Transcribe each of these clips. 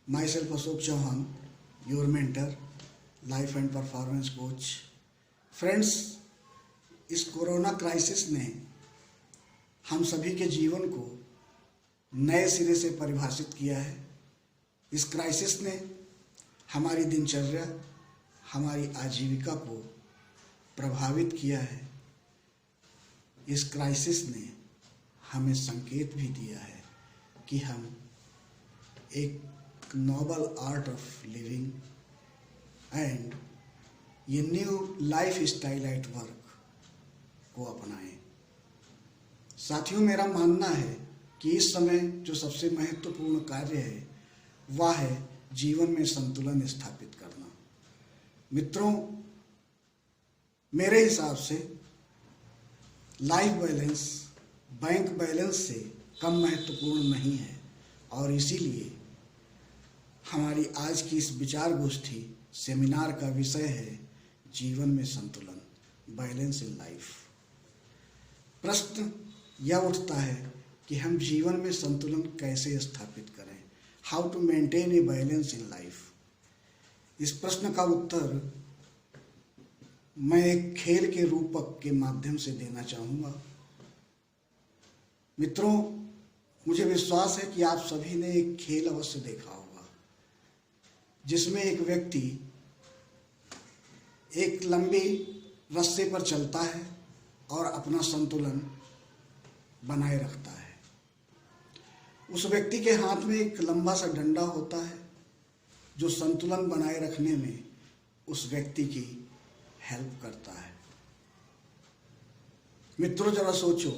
Myself Ashok Chauhan, your mentor, life and performance coach. Friends, इस corona crisis ने हम सभी के जीवन को नए सिरे से परिभाषित किया है। इस क्राइसिस ने हमारी दिनचर्या, हमारी आजीविका को प्रभावित किया है। इस क्राइसिस ने हमें संकेत भी दिया है कि हम एक noble art of living and ये new life style at work को अपनाएं। साथियों, मेरा मानना है कि इस समय जो सबसे महत्वपूर्ण कार्य है वह है जीवन में संतुलन स्थापित करना। मित्रों, मेरे हिसाब से लाइफ बैलेंस बैंक बैलेंस से कम महत्वपूर्ण नहीं है और इसीलिए हमारी आज की इस विचार गोष्ठी सेमिनार का विषय है जीवन में संतुलन, बैलेंस इन लाइफ। प्रश्न यह उठता है कि हम जीवन में संतुलन कैसे स्थापित करें, how to maintain a balance in life. इस प्रश्न का उत्तर मैं एक खेल के रूपक के माध्यम से देना चाहूँगा। मित्रों, मुझे विश्वास है कि आप सभी ने एक खेल अवश्य देखा होगा जिसमें एक व्यक्ति एक लंबी रस्से पर चलता है और अपना संतुलन बनाए रखता है। उस व्यक्ति के हाथ में एक लंबा सा डंडा होता है जो संतुलन बनाए रखने में उस व्यक्ति की हेल्प करता है। मित्रों, जरा सोचो,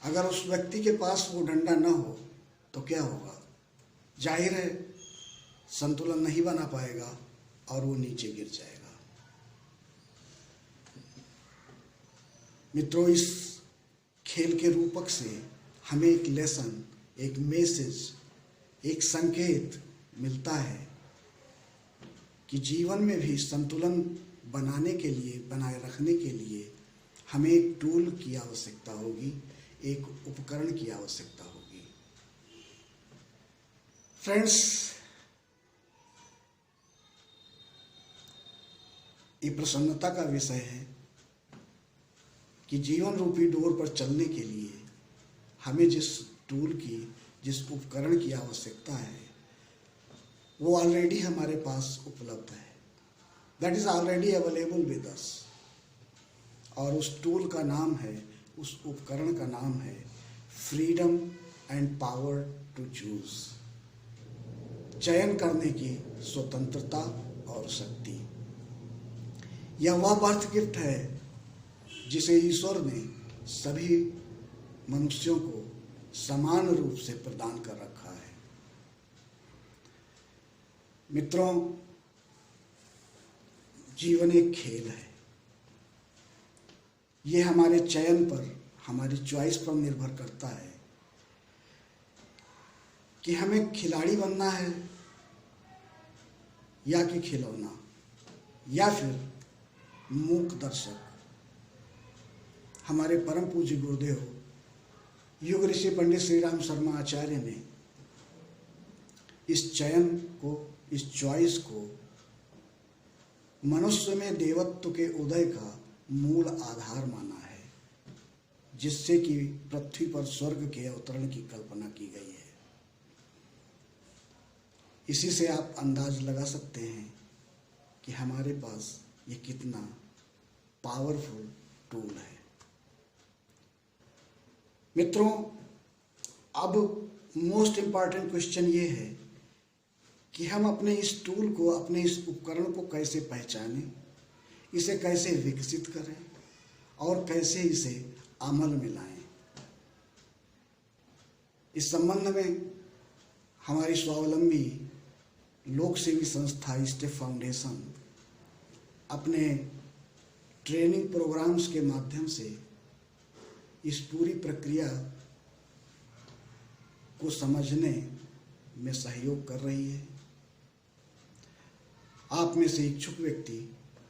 अगर उस व्यक्ति के पास वो डंडा न हो तो क्या होगा? जाहिर है संतुलन नहीं बना पाएगा और वो नीचे गिर जाएगा। मित्रों, इस खेल के रूपक से हमें एक लेसन, एक मैसेज, एक संकेत मिलता है कि जीवन में भी संतुलन बनाने के लिए, बनाए रखने के लिए हमें एक टूल की आवश्यकता होगी, एक उपकरण की आवश्यकता होगी। फ्रेंड्स, ये प्रसन्नता का विषय है कि जीवन रूपी डोर पर चलने के लिए हमें जिस टूल की, जिस उपकरण की आवश्यकता है वो ऑलरेडी हमारे पास उपलब्ध है। That is already available with us. और उस टूल का नाम है, उस उपकरण का नाम है freedom and power to choose. चयन करने की स्वतंत्रता और शक्ति। यह वह बर्थ गिफ्ट है जिसे ईश्वर ने सभी मनुष्यों को समान रूप से प्रदान कर रखा है। मित्रों, जीवन एक खेल है। ये हमारे चयन पर, हमारी चॉइस पर निर्भर करता है कि हमें खिलाड़ी बनना है या कि खिलौना, या फिर मूक दर्शक। हमारे परम पूज्य गुरुदेव युग ऋषि पंडित श्री राम शर्मा आचार्य ने इस चयन को, इस चॉइस को मनुष्य में देवत्व के उदय का मूल आधार माना है, जिससे कि पृथ्वी पर स्वर्ग के अवतरण की कल्पना की गई है। इसी से आप अंदाज लगा सकते हैं कि हमारे पास ये कितना पावरफुल टूल है। मित्रों, अब मोस्ट इम्पॉर्टेंट क्वेश्चन ये है कि हम अपने इस टूल को, अपने इस उपकरण को कैसे पहचानें, इसे कैसे विकसित करें और कैसे इसे अमल में लाएं। इस संबंध में हमारी स्वावलंबी लोक सेवी संस्था स्टेप फाउंडेशन अपने ट्रेनिंग प्रोग्राम्स के माध्यम से इस पूरी प्रक्रिया को समझने में सहयोग कर रही है। आप में से इच्छुक व्यक्ति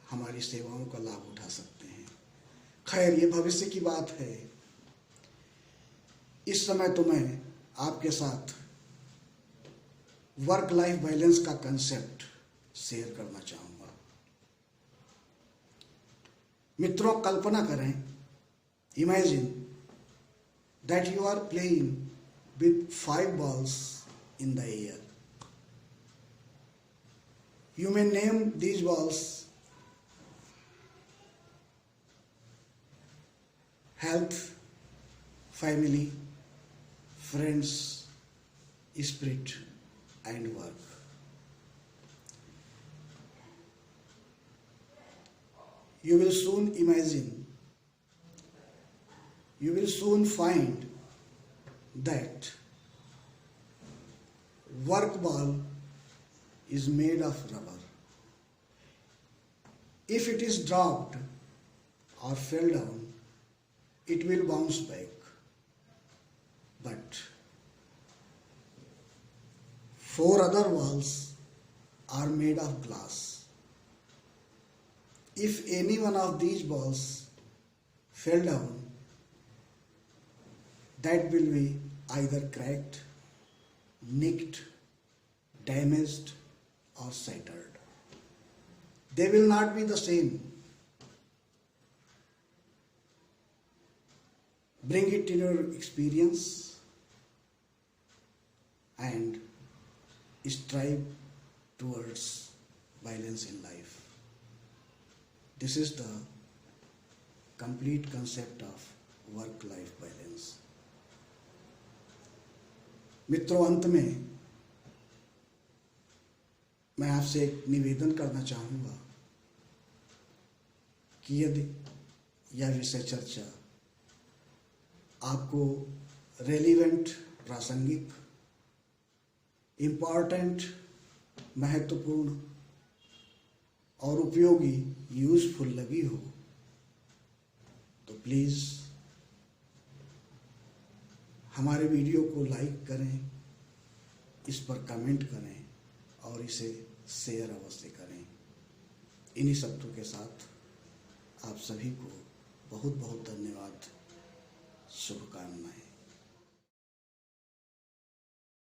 हमारी सेवाओं का लाभ उठा सकते हैं। खैर, ये भविष्य की बात है। इस समय तो मैं आपके साथ वर्क लाइफ बैलेंस का कंसेप्ट शेयर करना चाहूँगा। मित्रों, कल्पना करें, imagine that you are playing with 5 balls in the air. You may name these balls health, family, friends, spirit, and work. You will soon find that work ball is made of rubber. If it is dropped or fell down, it will bounce back. But 4 other balls are made of glass. If any one of these balls fell down, that will be either cracked, nicked, damaged, or shattered. They will not be the same. Bring it in your experience and strive towards balance in life. This is the complete concept of work-life balance. मित्रों, अंत में मैं आपसे एक निवेदन करना चाहूँगा कि यदि यह विषय चर्चा आपको रेलिवेंट, प्रासंगिक, इम्पॉर्टेंट, महत्वपूर्ण और उपयोगी, यूजफुल लगी हो तो प्लीज़ हमारे वीडियो को लाइक करें, इस पर कमेंट करें और इसे शेयर अवश्य करें। इन्हीं शब्दों के साथ आप सभी को बहुत बहुत धन्यवाद, शुभकामनाएं।